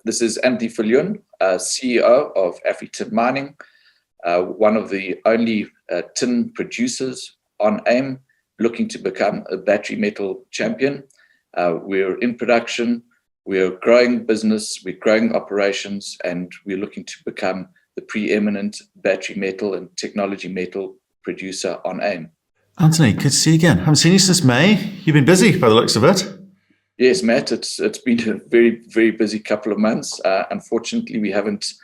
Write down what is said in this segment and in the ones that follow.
This is Anthony Viljoen, CEO of AfriTin Mining, one of the only tin producers on AIM, looking to become a battery metal champion. We're in production, we're growing business, we're growing operations, and we're looking to become the preeminent battery metal and technology metal producer on AIM. Anthony, good to see you again. Haven't seen you since May. You've been busy by the looks of it. Yes, Matt, it's been a very, very busy couple of months. Unfortunately, we haven't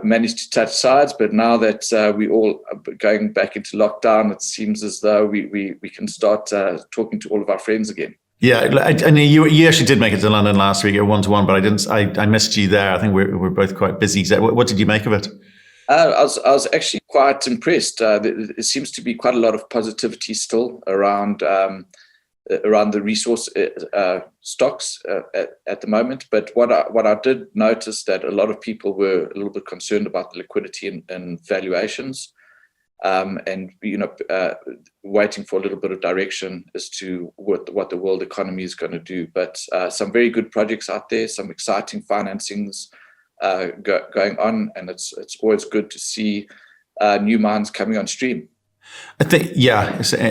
managed to touch sides, but now that we all are going back into lockdown, it seems as though we can start talking to all of our friends again. Yeah, and you actually did make it to London last week at 1-to-1, but I missed you there. I think we're both quite busy. What did you make of it? I was actually quite impressed. There seems to be quite a lot of positivity still around the resource stocks at the moment. But what I did notice that a lot of people were a little bit concerned about the liquidity and valuations, and waiting for a little bit of direction as to what the world economy is going to do. But some very good projects out there, some exciting financings going on, and it's always good to see new mines coming on stream. I think, yeah, it's an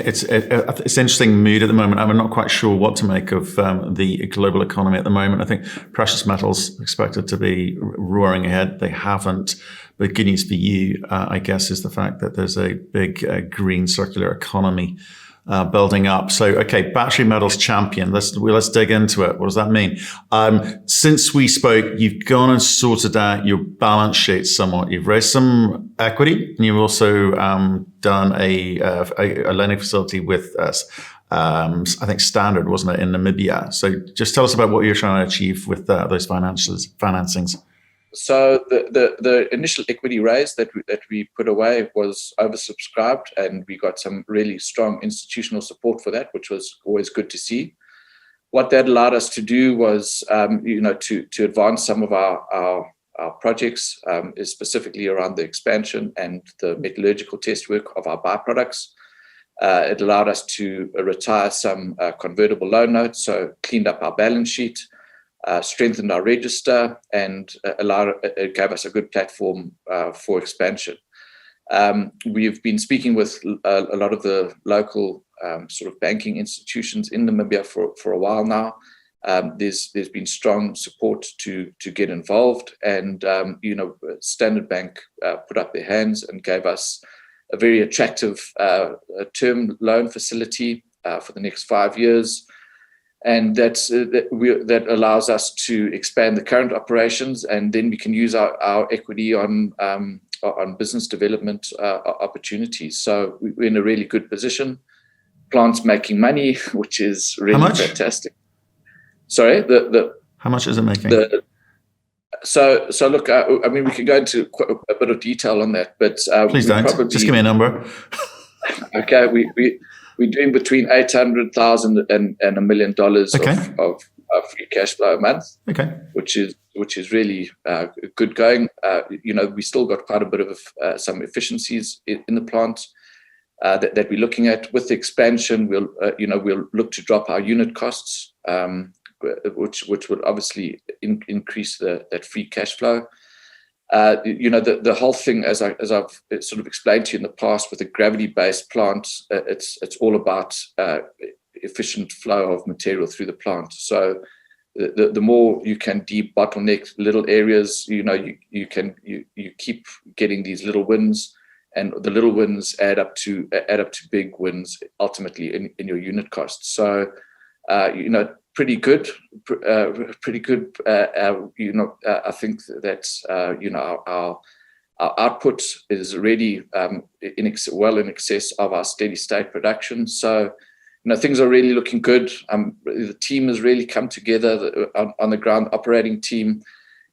interesting mood at the moment. I'm not quite sure what to make of the global economy at the moment. I think precious metals expected to be roaring ahead. They haven't. But good news for you, I guess, is the fact that there's a big green circular economy building up. So, okay, battery metals champion. Let's dig into it. What does that mean? Since we spoke, you've gone and sorted out your balance sheet somewhat. You've raised some equity, and you've also done a lending facility with us. I think Standard, wasn't it, in Namibia? So, just tell us about what you're trying to achieve with those financings. So the initial equity raise that we put away was oversubscribed, and we got some really strong institutional support for that, which was always good to see. What that allowed us to do was, to advance some of our projects, is specifically around the expansion and the metallurgical test work of our byproducts. It allowed us to retire some convertible loan notes, so cleaned up our balance sheet. Strengthened our register, and it gave us a good platform for expansion. We've been speaking with a lot of the local sort of banking institutions in Namibia for a while now. There's been strong support to get involved, and Standard Bank put up their hands and gave us a very attractive term loan facility for the next 5 years. And that allows us to expand the current operations, and then we can use our equity on business development opportunities. So we're in a really good position. Plant's making money, which is really fantastic. Sorry, how much is it making? So look, I mean, we can go into quite a bit of detail on that, but please don't. Just give me a number. Okay, we're doing between $800,000 and $1 million of free cash flow a month. Okay, which is really good going. We still got quite a bit of some efficiencies in the plant that we're looking at. With the expansion, we'll look to drop our unit costs, which would obviously increase that free cash flow. The whole thing, as I've sort of explained to you in the past, with a gravity-based plant, it's all about efficient flow of material through the plant. So the more you can de-bottleneck little areas, you keep getting these little wins, and the little wins add up to big wins ultimately in your unit costs. So pretty good. I think that our output is already well in excess of our steady state production. So things are really looking good. The team has really come together on the ground, operating team.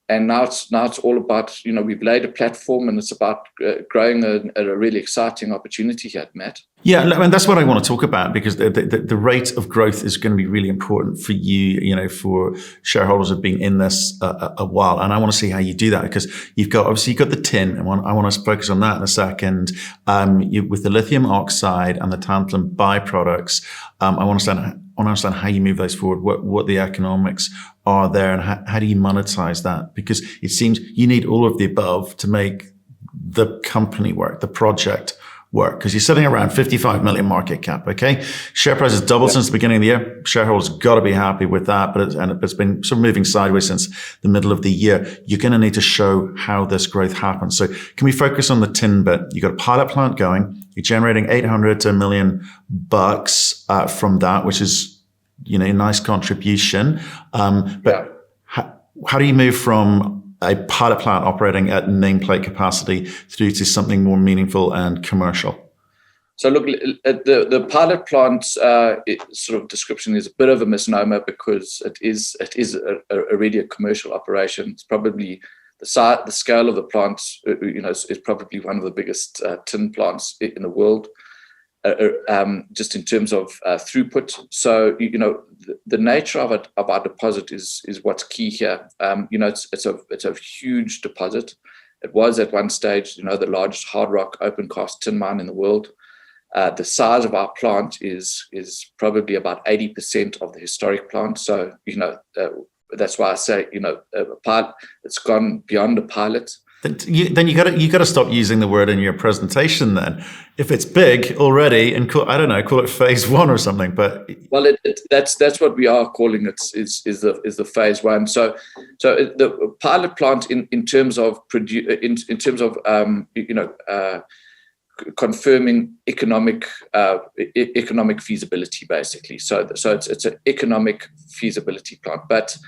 And now it's all about, we've laid a platform, and it's about growing a really exciting opportunity here, Matt. Yeah, I mean, that's what I want to talk about, because the rate of growth is going to be really important for you, for shareholders who have been in this a while. And I want to see how you do that, because you've got the tin, and I want to focus on that in a second. With the lithium oxide and the tantalum byproducts, I want to want to understand how you move those forward, what the economics are there, and how do you monetize that? Because it seems you need all of the above to make the company work, the project work, because you're sitting around 55 million market cap. Okay, share price has doubled since the beginning of the year. Shareholders got to be happy with that, but it's been sort of moving sideways since the middle of the year. You're going to need to show how this growth happens. So can we focus on the tin bit? You got a pilot plant going. You're generating 800 to $1 million from that, which is a nice contribution. But how do you move from a pilot plant operating at nameplate capacity through to something more meaningful and commercial? So look, the pilot plant sort of description is a bit of a misnomer, because it is already a commercial operation. It's probably the scale of the plant, is probably one of the biggest tin plants in the world, just in terms of throughput. So the nature of our deposit is what's key here. It's a huge deposit. It was at one stage, the largest hard rock open cast tin mine in the world. The size of our plant is probably about 80% of the historic plant. So that's why I say a pilot. It's gone beyond a pilot. Then you got to stop using the word in your presentation. Then, if it's big already, and call it phase one or something. But that's what we are calling it. Is the phase one. So the pilot plant in terms of confirming economic feasibility, basically. So it's an economic feasibility plant, but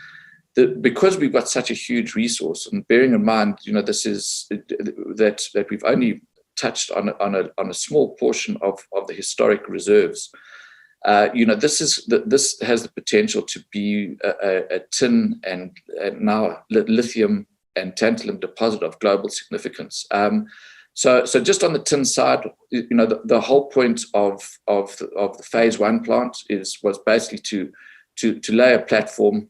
because we've got such a huge resource, and bearing in mind, this is that we've only touched on a small portion of the historic reserves. This has the potential to be a tin and now lithium and tantalum deposit of global significance. So just on the tin side, the whole point of the phase one plant was basically to lay a platform,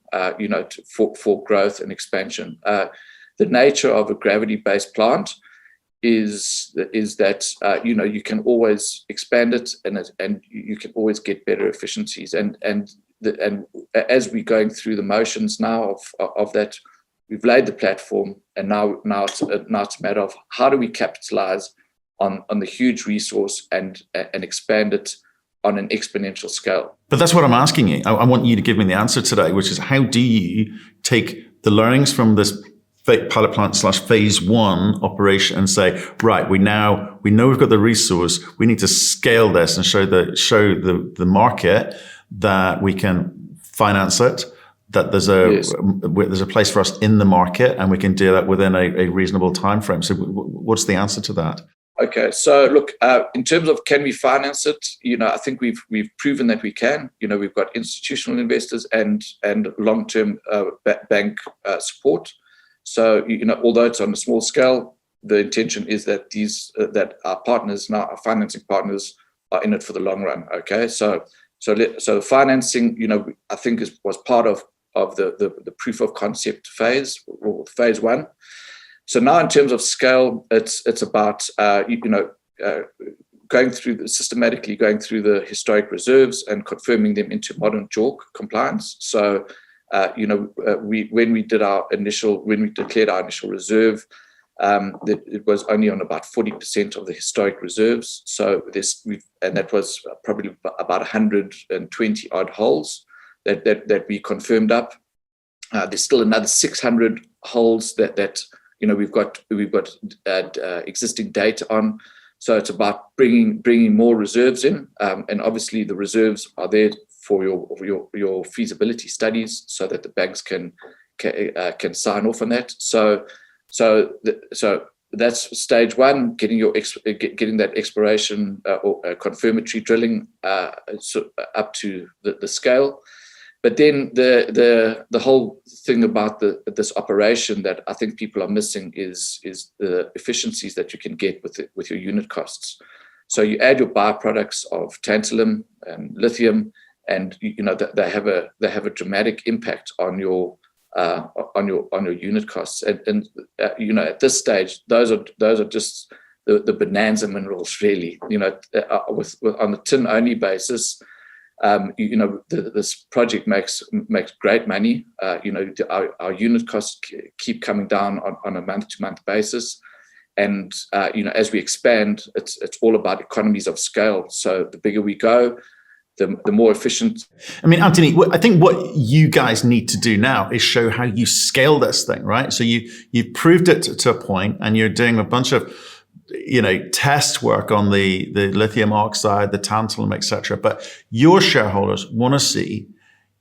for growth and expansion. The nature of a gravity-based plant is that you can always expand it, and you can always get better efficiencies. And as we're going through the motions now of that, we've laid the platform, and now it's a matter of how do we capitalize on the huge resource and expand it on an exponential scale. But that's what I'm asking you. I want you to give me the answer today, which is, how do you take the learnings from this pilot plant / phase one operation and say, right, we know we've got the resource, we need to scale this and show the market that we can finance it, that there's a place for us in the market, and we can do that within a reasonable time frame. So what's the answer to that? Okay, so look, in terms of can we finance it, I think we've proven that we can. We've got institutional investors and long-term bank support. So although it's on a small scale, the intention is that that our partners now, our financing partners, are in it for the long run. Okay, so financing, I think was part of the proof of concept phase, or phase one. So now, in terms of scale, it's about systematically going through the historic reserves and confirming them into modern JORC compliance. So when we declared our initial reserve, it was only on about 40% of the historic reserves. So that was probably about 120 odd holes that we confirmed up. There's still another 600 holes that we've got existing data on. So it's about bringing more reserves in, and obviously the reserves are there for your feasibility studies, so that the banks can sign off on that. So that's stage one, getting that exploration or confirmatory drilling up to the scale. But then the whole thing about this operation that I think people are missing is the efficiencies that you can get with your unit costs. So you add your byproducts of tantalum and lithium, and they have a dramatic impact on your unit costs. And at this stage, those are just the bonanza minerals, really. On the tin only basis, This project makes great money. Our unit costs keep coming down on a month-to-month basis. And, as we expand, it's all about economies of scale. So the bigger we go, the more efficient. I mean, Anthony, I think what you guys need to do now is show how you scale this thing, right? So you've proved it to a point, and you're doing a bunch of, test work on the lithium oxide, the tantalum, etc. But your shareholders want to see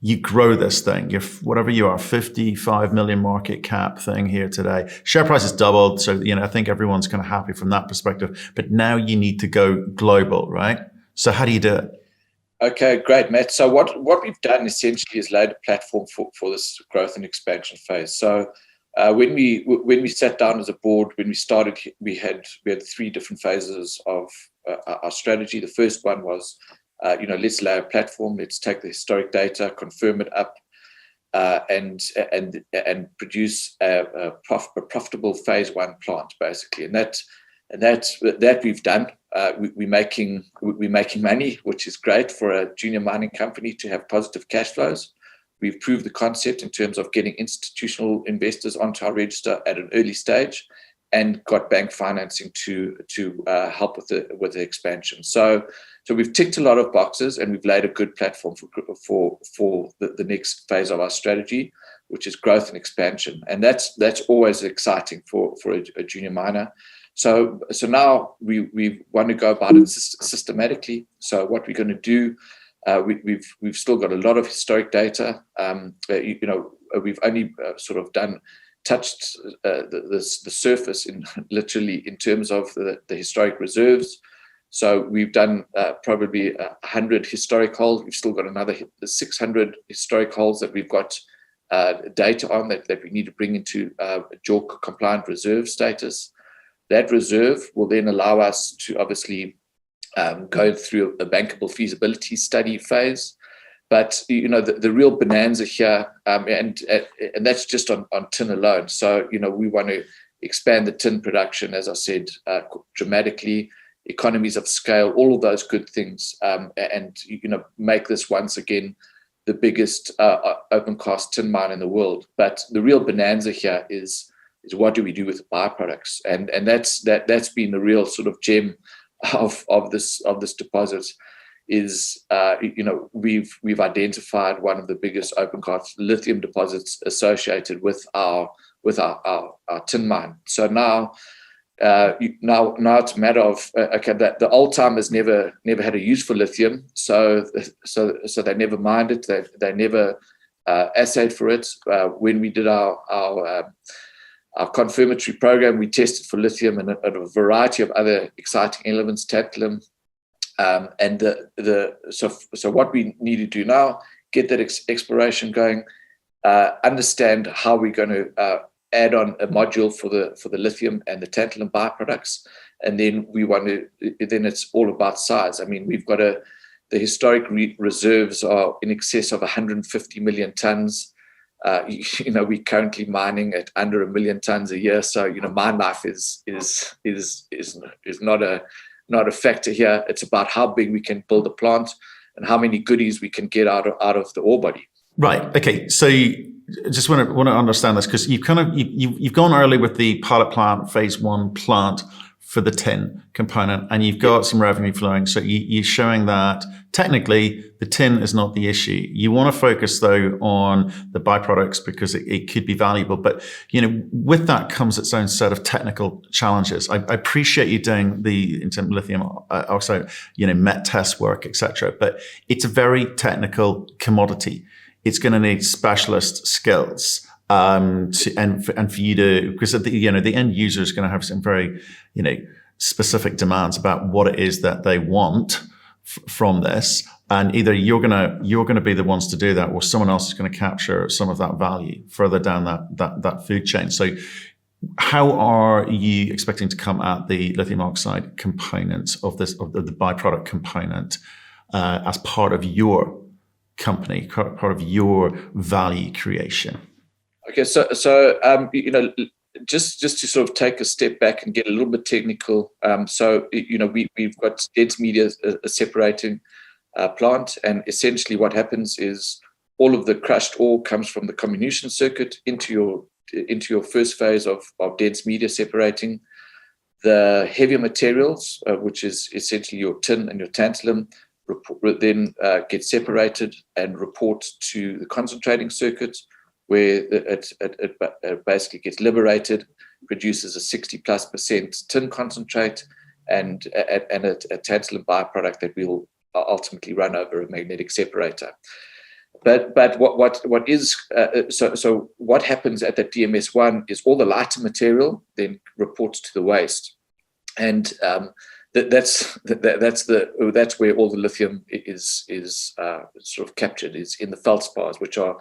you grow this thing. You're whatever you are, 55 million market cap thing here today. Share price has doubled, so I think everyone's kind of happy from that perspective. But now you need to go global, right? So how do you do it? Okay, great, Matt. So what we've done essentially is laid a platform for this growth and expansion phase. So when we sat down as a board, when we started, we had 3 different phases of our strategy. The first one was, let's lay a platform. Let's take the historic data, confirm it up, and produce a profitable phase 1 plant, basically. And that we've done. We're making money, which is great for a junior mining company to have positive cash flows. We've proved the concept in terms of getting institutional investors onto our register at an early stage, and got bank financing to help with the expansion. So we've ticked a lot of boxes, and we've laid a good platform for the next phase of our strategy, which is growth and expansion. And that's always exciting for a junior miner. So now we want to go about it systematically. So what we're going to do, we've still got a lot of historic data. We've only sort of touched the surface in terms of the historic reserves. So we've done probably 100 historic holes. We've still got another 600 historic holes that we've got data on that we need to bring into JORC compliant reserve status. That reserve will then allow us to obviously go through a bankable feasibility study phase. But the real bonanza here, and that's just on tin alone. So we want to expand the tin production, as I said, dramatically, economies of scale, all of those good things, and make this once again the biggest open cast tin mine in the world. But the real bonanza here is what do we do with the byproducts, and that's been the real sort of gem of this deposit. Is we've identified one of the biggest open cast lithium deposits associated with our tin mine. So now it's a matter of that the old timers never had a use for lithium, so they never mined it, they never assayed for it. When we did our confirmatory program, we tested for lithium and a variety of other exciting elements, tantalum. So what we need to do now, get that exploration going, understand how we're going to add on a module for the lithium and the tantalum byproducts, and then then it's all about size. I mean, we've got the historic reserves are in excess of 150 million tons. We're currently mining at under 1 million tons a year, so mine life is not a factor here. It's about how big we can build a plant and how many goodies we can get out of the ore body. Right. Okay. So just want to understand this, because you've gone early with the pilot plant, phase 1 plant for the tin component, and you've got some revenue flowing. So you're showing that technically the tin is not the issue. You want to focus though on the byproducts because it could be valuable. But with that comes its own set of technical challenges. I appreciate you doing in terms of lithium oxide, met test work, etc. But it's a very technical commodity. It's going to need specialist skills. And for you to, because the end user is going to have some very specific demands about what it is that they want from this, and either you're going to be the ones to do that, or someone else is going to capture some of that value further down that food chain. So how are you expecting to come at the lithium oxide component of the byproduct component as part of your company, part of your value creation? Okay, so just to sort of take a step back and get a little bit technical. We've got dense media separating. plant. And essentially what happens is all of the crushed ore comes from the comminution circuit into your first phase of dense media separating. The heavier materials, which is essentially your tin and your tantalum, then get separated and report to the concentrating circuit, where it basically gets liberated, produces a 60+% tin concentrate and a tantalum byproduct that will ultimately run over a magnetic separator. But what is so what happens at that DMS1 is all the lighter material then reports to the waste, and that's where all the lithium is sort of captured, is in the feldspars, which are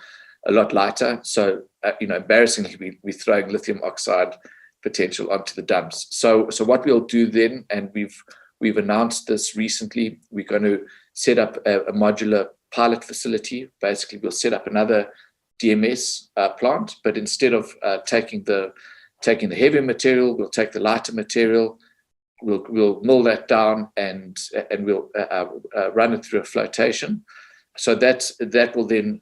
a lot lighter. So embarrassingly, we're throwing lithium oxide potential onto the dumps. So what we'll do then, and we've announced this recently, we're going to set up a modular pilot facility. Basically, we'll set up another DMS plant, but instead of taking the heavier material, we'll take the lighter material. We'll mill that down and we'll run it through a flotation. So that will then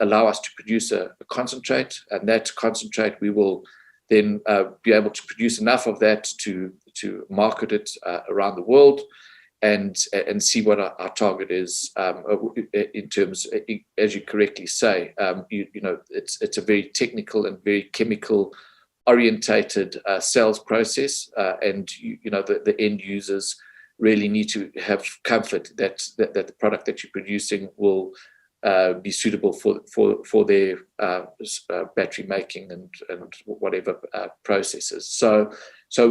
allow us to produce a concentrate, and that concentrate we will then be able to produce enough of that to market it around the world, and see what our target is in terms, as you correctly say. It's a very technical and very chemical orientated sales process, and the end users really need to have comfort that the product that you're producing will be suitable for their battery making and whatever processes. So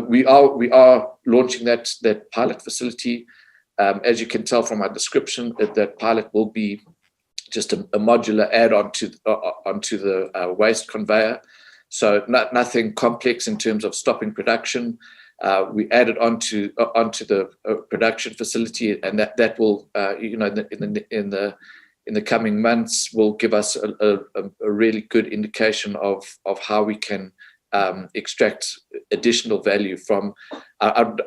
we are launching that pilot facility. As you can tell from our description, that pilot will be just a modular add-on onto the waste conveyor. So nothing complex in terms of stopping production. We added onto the production facility, and that will, in the coming months, will give us a really good indication of how we can extract additional value from. I'm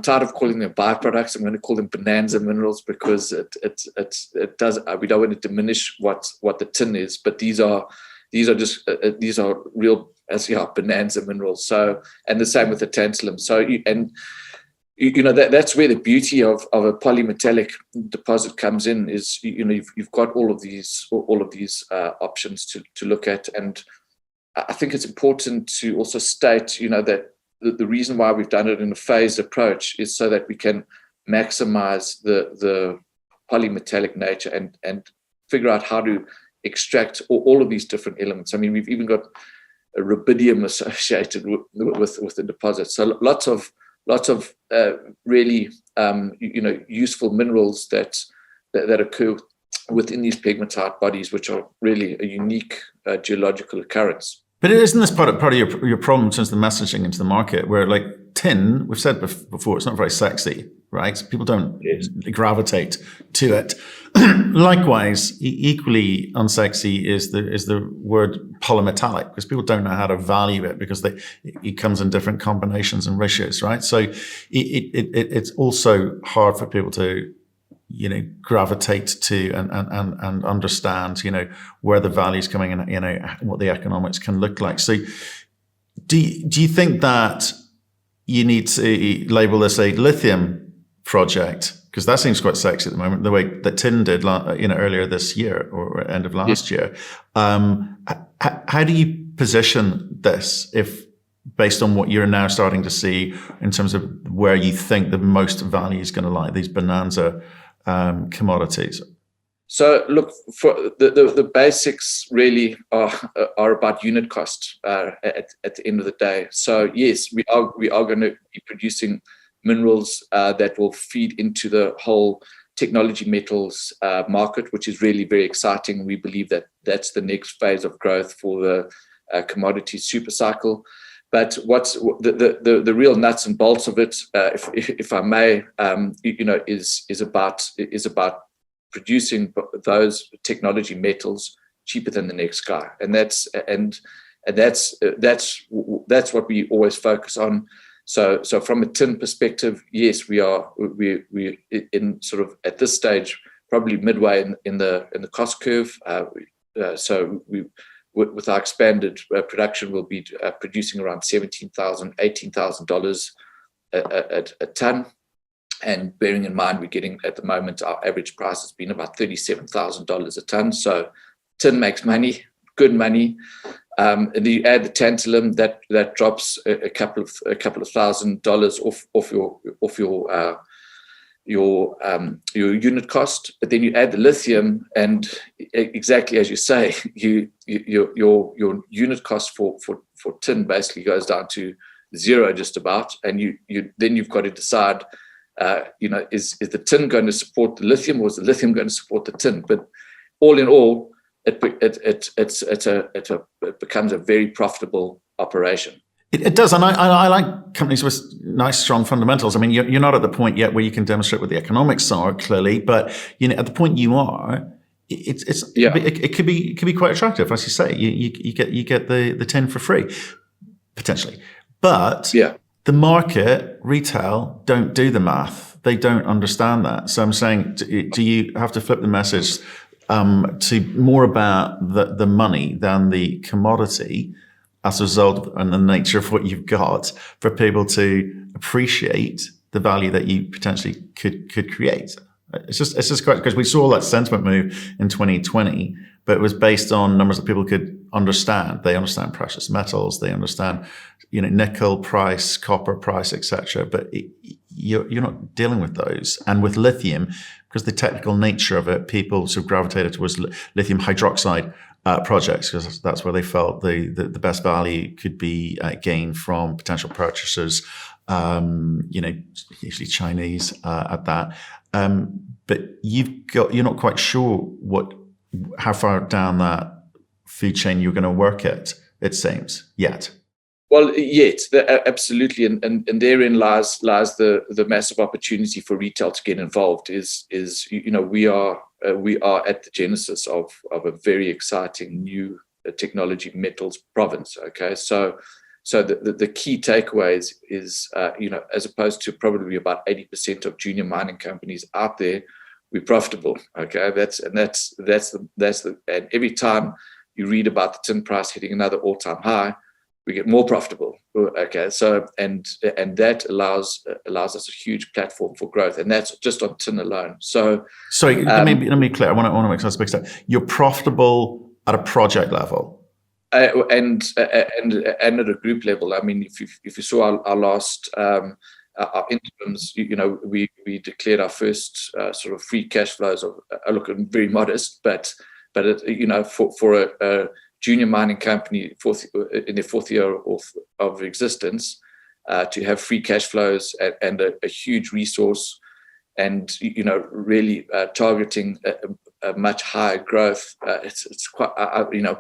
tired of calling them byproducts. I'm going to call them bonanza minerals, because it does. We don't want to diminish what the tin is, but these are real, as bonanza minerals. So, and the same with the tantalum. So that's where the beauty of a polymetallic deposit comes in, is you've got all of these options to look at. And I think it's important to also state that the reason why we've done it in a phased approach is so that we can maximize the polymetallic nature and figure out how to extract all of these different elements. I mean, we've even got a rubidium associated with the deposit. So lots of really useful minerals that occur within these pegmatite bodies, which are really a unique geological occurrence. But isn't this part of your problem in terms of the messaging into the market, where like tin, we've said before, it's not very sexy, right? People don't gravitate to it. Likewise, equally unsexy is the word polymetallic, because people don't know how to value it, because it comes in different combinations and ratios, right? So it's also hard for people to gravitate to and understand where the value is coming in, what the economics can look like. So do you think that you need to label this a lithium project, because that seems quite sexy at the moment, the way that tin did earlier this year or end of last year? How do you position this, if based on what you're now starting to see in terms of where you think the most value is going to lie, these bonanza commodities? So look, for the basics really are about unit cost at the end of the day. So yes, we are going to be producing minerals that will feed into the whole technology metals market, which is really very exciting. We believe that that's the next phase of growth for the commodity super cycle. But what's the real nuts and bolts of it, if I may, is about producing those technology metals cheaper than the next guy, and that's what we always focus on. So from a tin perspective, yes, we in sort of at this stage probably midway in the cost curve. So with our expanded production, we'll be producing around $17,000, $18,000 a ton. And bearing in mind, we're getting at the moment, our average price has been about $37,000 a ton. So tin makes money, good money. And then you add the tantalum, that drops a couple of $1,000s off your unit cost. But then you add the lithium, and exactly as you say, your unit cost for tin basically goes down to zero just about. And then you've got to decide, is the tin going to support the lithium, or is the lithium going to support the tin? But all in all, it becomes a very profitable operation. It does, and I like companies with nice, strong fundamentals. I mean, you're not at the point yet where you can demonstrate what the economics are clearly, but at the point you are, it could be quite attractive, as you say. You get the tin for free potentially, but the market, retail, don't do the math. They don't understand that. So I'm saying, do you have to flip the message to more about the money than the commodity as a result and the nature of what you've got, for people to appreciate the value that you potentially could create? It's just great, because we saw that sentiment move in 2020, but it was based on numbers that people could understand. They understand precious metals, they understand nickel price, copper price, etc. But you're not dealing with those. And with lithium, because the technical nature of it, people sort of gravitated towards lithium hydroxide projects, because that's where they felt the best value could be gained from potential purchasers, usually Chinese at that. But you're not quite sure how far down that food chain you're going to work it seems, yet. Well, yet, absolutely, and therein lies the massive opportunity for retail to get involved. We are at the genesis of a very exciting new technology metals province. Okay, so the key takeaways is as opposed to probably about 80% of junior mining companies out there, we're profitable. Okay, and every time you read about the tin price hitting another all-time high, we get more profitable. Okay, so and that allows us a huge platform for growth, and that's just on tin alone. So, sorry, let me be clear. I want to make sure I speak. You're profitable at a project level, and at a group level. I mean, if you saw our last our interims, we declared our first sort of free cash flows of looking very modest, but for a junior mining company in their fourth year of existence, to have free cash flows and a huge resource, and really targeting a much higher growth. It's quite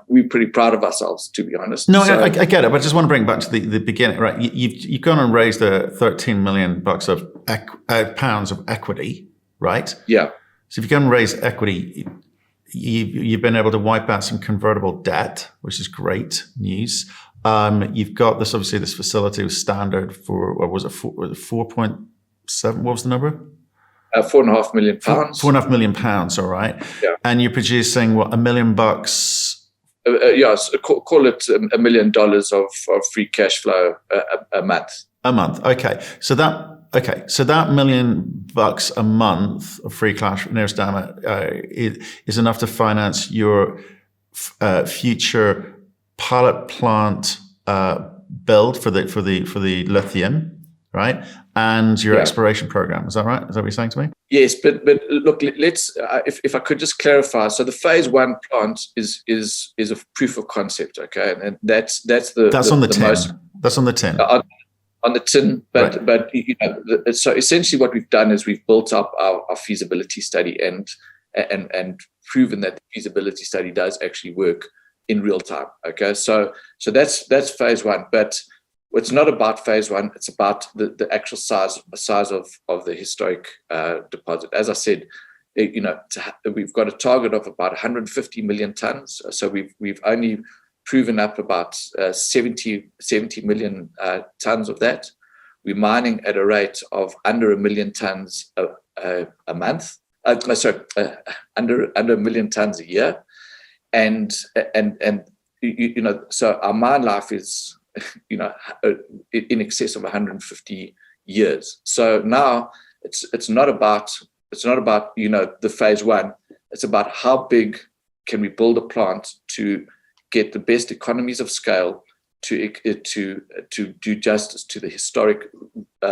we're pretty proud of ourselves, to be honest. No, I get it, but I just want to bring back to the beginning, right? You've gone and raised $13 million of pounds of equity, right? Yeah. So if you go and raise equity, you've been able to wipe out some convertible debt, which is great news. You've got this facility was standard for, what was it, 4.7? What was the number? £4.5 million. £4.5 million, all right. Yeah. And you're producing what, $1 million? Yes, call it $1 million of free cash flow a month. A month, okay. So that $1 million a month of free cash, nearest damn it, is enough to finance your future pilot plant build for the lithium, right? And your exploration program. Is that right? Is that what you're saying to me? Yes, but look, let's if I could just clarify. So the phase 1 plant is a proof of concept, okay, and that's on the tin. That's on the tin. On the tin, but right. but so essentially what we've done is we've built up our feasibility study and proven that the feasibility study does actually work in real time. Okay, so that's phase 1, but it's not about phase 1. It's about the actual size of the historic deposit. As I said, we've got a target of about 150 million tons. So we've only proven up about 70 million tons of that. We're mining at a rate of under 1 million tons a month. under 1 million tons a year, and so our mine life is in excess of 150 years. So now it's not about the phase one. It's about how big can we build a plant to get the best economies of scale to do justice to the historic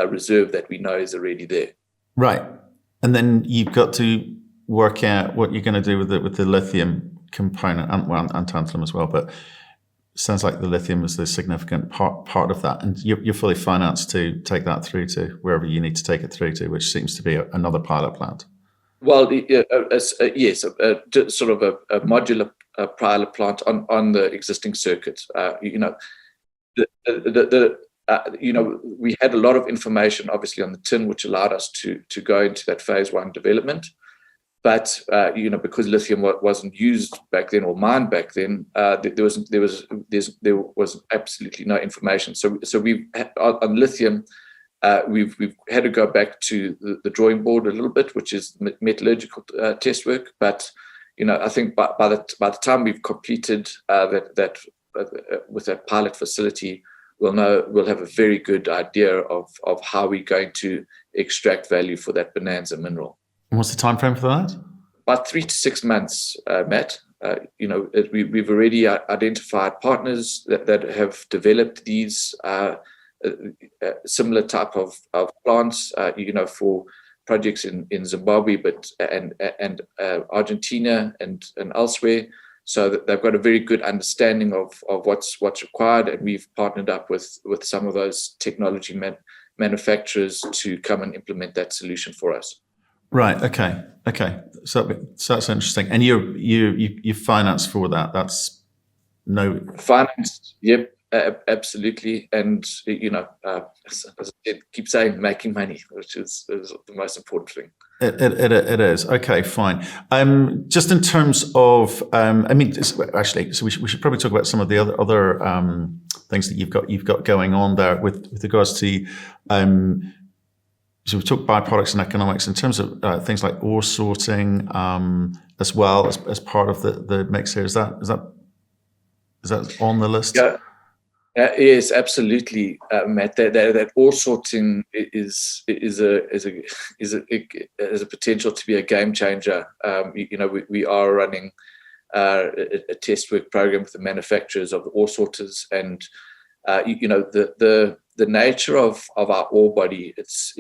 reserve that we know is already there. Right, and then you've got to work out what you're going to do with the lithium component and tantalum as well. But it sounds like the lithium is the significant part of that, and you're fully financed to take that through to wherever you need to take it through to, which seems to be another pilot plant. Well, yes, sort of a modular pilot plant on the existing circuit. We had a lot of information, obviously, on the tin, which allowed us to go into that phase one development. But because lithium wasn't used back then or mined back then, there was absolutely no information. So we've on lithium. We've had to go back to the drawing board a little bit, which is metallurgical test work. But I think by the time we've completed that with that pilot facility, we'll have a very good idea of how we're going to extract value for that bonanza mineral. And what's the time frame for that? About 3 to 6 months, Matt. We've already identified partners that have developed these. Similar type of plants, for projects in Zimbabwe, and Argentina and elsewhere. So that they've got a very good understanding of what's required, and we've partnered up with some of those technology manufacturers to come and implement that solution for us. Right. Okay. So that's interesting. And you finance for that? That's no finance. Yep. Absolutely, and as I said, keep saying making money, which is the most important thing. It is. Okay, fine. Just in terms of, actually, so we should probably talk about some of the other things that you've got going on there with regards to. So we talked byproducts and economics in terms of things like ore sorting, as well as part of the mix here. Is that on the list? Yeah. Yes, absolutely, Matt. That ore sorting is a potential to be a game changer. We are running a test work program with the manufacturers of the ore sorters, and the nature of our ore body. It's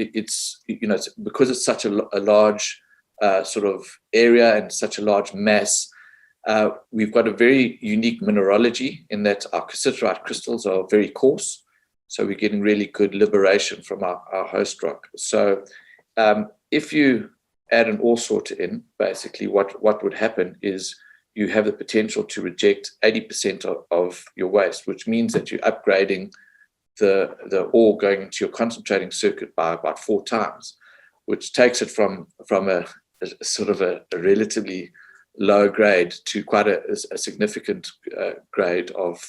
because it's such a large sort of area and such a large mass. We've got a very unique mineralogy in that our cassiterite crystals are very coarse, so we're getting really good liberation from our host rock. So if you add an ore sorter in, basically what would happen is you have the potential to reject 80% of your waste, which means that you're upgrading the ore going into your concentrating circuit by about 4 times, which takes it from a sort of a relatively low grade to quite a significant grade of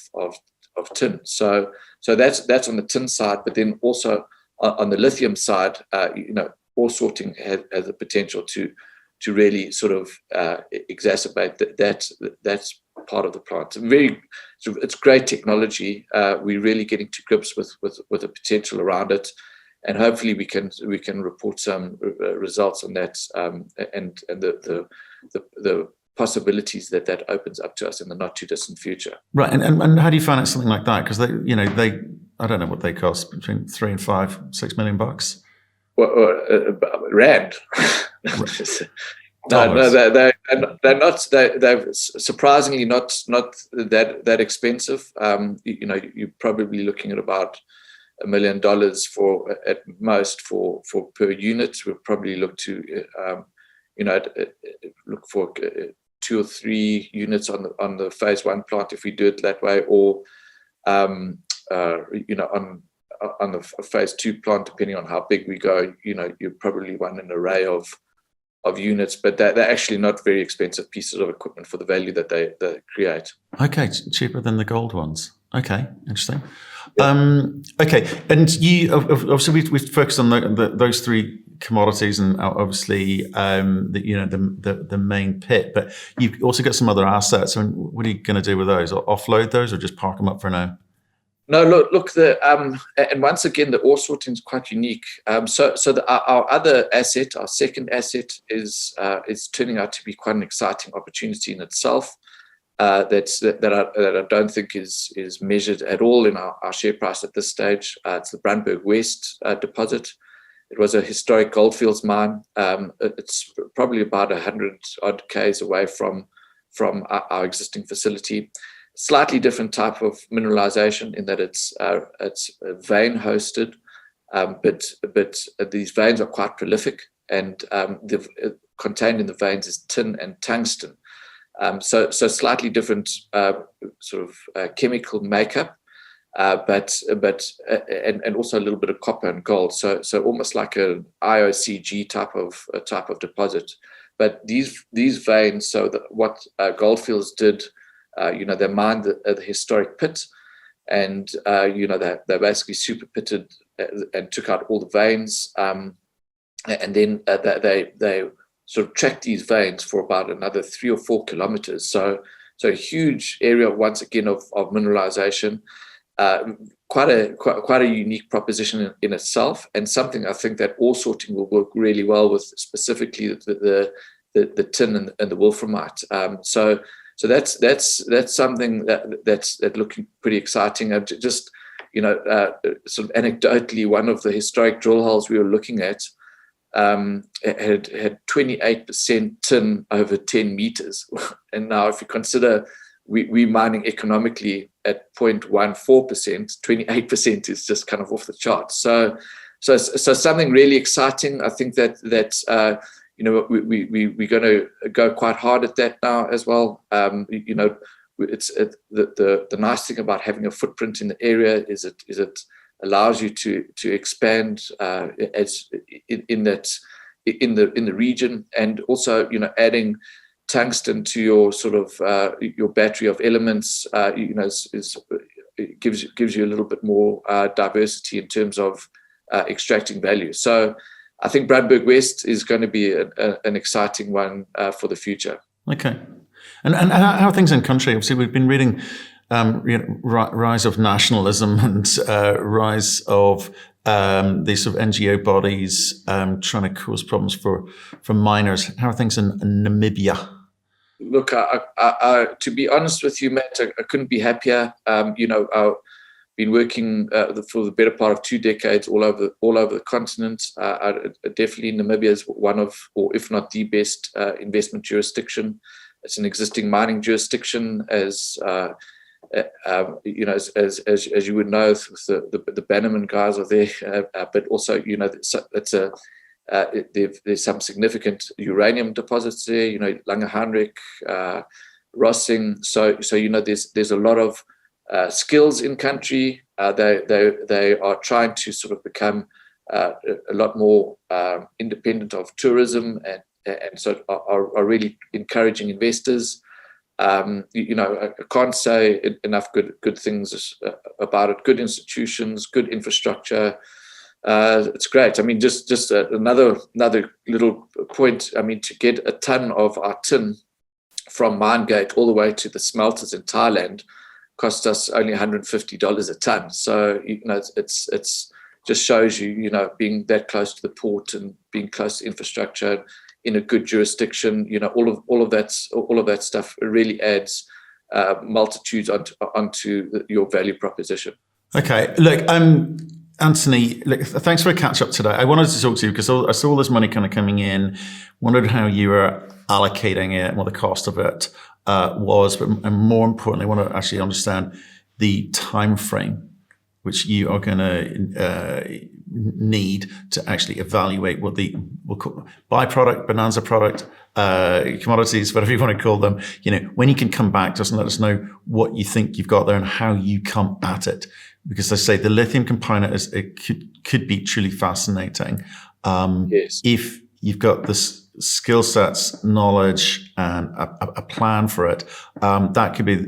tin. So that's on the tin side, but then also on the lithium side, ore sorting has the potential to really sort of exacerbate that's part of the plant. It's great technology. We're really getting to grips with the potential around it, and hopefully we can report some results on that, and the possibilities that opens up to us in the not too distant future. Right, and how do you finance something like that? Because they I don't know what they cost, between $3 and $6 million bucks. Well, rand. No, they're not. They're surprisingly not that expensive. You're probably looking at about $1 million for at most for per unit. We'll probably look to look for 2 or 3 units on the phase 1 plant if we do it that way, or on the phase 2 plant, depending on how big we go, you probably want an array of units, but they're actually not very expensive pieces of equipment for the value that they create. Okay, cheaper than the gold ones. Okay, interesting. Yeah. Okay, and you obviously we've focused on those three commodities and obviously the main pit, but you've also got some other assets. I mean, what are you going to do with those? Or offload those, or just park them up for now? No, look. And once again, the ore sorting is quite unique. Our other asset, our second asset, is turning out to be quite an exciting opportunity in itself. That I don't think is measured at all in our share price at this stage. It's the Brandberg West deposit. It was a historic goldfields mine. It's probably about 100 odd k's away from our existing facility. Slightly different type of mineralization in that it's vein hosted, but these veins are quite prolific, and contained in the veins is tin and tungsten. So slightly different chemical makeup, but also a little bit of copper and gold. So almost like an IOCG type of deposit. But these veins, what Goldfields did, they mined the historic pit, and they basically super pitted and took out all the veins, and then they sort of tracked these veins for about another 3 or 4 kilometers. So a huge area once again of mineralization. Quite a unique proposition in itself, and something I think that ore sorting will work really well with, specifically the tin and the wolframite. So that's something that's looking pretty exciting. Just sort of anecdotally, one of the historic drill holes we were looking at had 28% tin over 10 meters, and now if you consider we mining economically at 0.14%, 28% is just kind of off the chart. So something really exciting. I think that we're going to go quite hard at that now as well. It's the nice thing about having a footprint in the area is it allows you to expand as in the region, and also adding tungsten to your sort of your battery of elements gives you a little bit more diversity in terms of extracting value. So I think Brandberg West is going to be an exciting one for the future. Okay. And how are things in country? Obviously, we've been reading rise of nationalism and rise of these sort of NGO bodies trying to cause problems for miners. How are things in Namibia? Look, to be honest with you, Matt, I couldn't be happier. I've been working for the better part of 2 decades all over the continent. Definitely Namibia is one of, or if not the best investment jurisdiction. It's an existing mining jurisdiction, as you would know, the Bannerman guys are there, but also there's some significant uranium deposits there. Langehanrich, Rossing. So there's a lot of skills in country. They are trying to sort of become a lot more independent of tourism, and so are really encouraging investors. I can't say enough good things about it. Good institutions, good infrastructure. It's great. I mean, just another little point. I mean, to get a ton of our tin from mine gate all the way to the smelters in Thailand cost us only $150 a ton. So it's just shows you being that close to the port and being close to infrastructure in a good jurisdiction. All of that stuff really adds multitudes onto your value proposition. Okay, look, Anthony, look, thanks for a catch up today. I wanted to talk to you because I saw all this money kind of coming in, wondered how you were allocating it and what the cost of it was, and more importantly, I want to actually understand the time frame which you are going to need to actually evaluate what we'll call byproduct, bonanza product, commodities, whatever you want to call them. When you can come back to us and let us know what you think you've got there and how you come at it. Because I say the lithium component could be truly fascinating. Yes. If you've got this skill sets, knowledge, and a plan for it, that could be,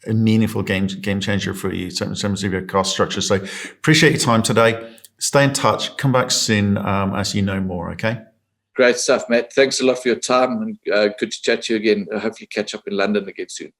a meaningful game changer for you in terms of your cost structure. So appreciate your time today. stay in touch. Come back soon as you know more, okay? Great stuff, Matt. Thanks a lot for your time, and good to chat to you again. Hopefully catch up in London again soon.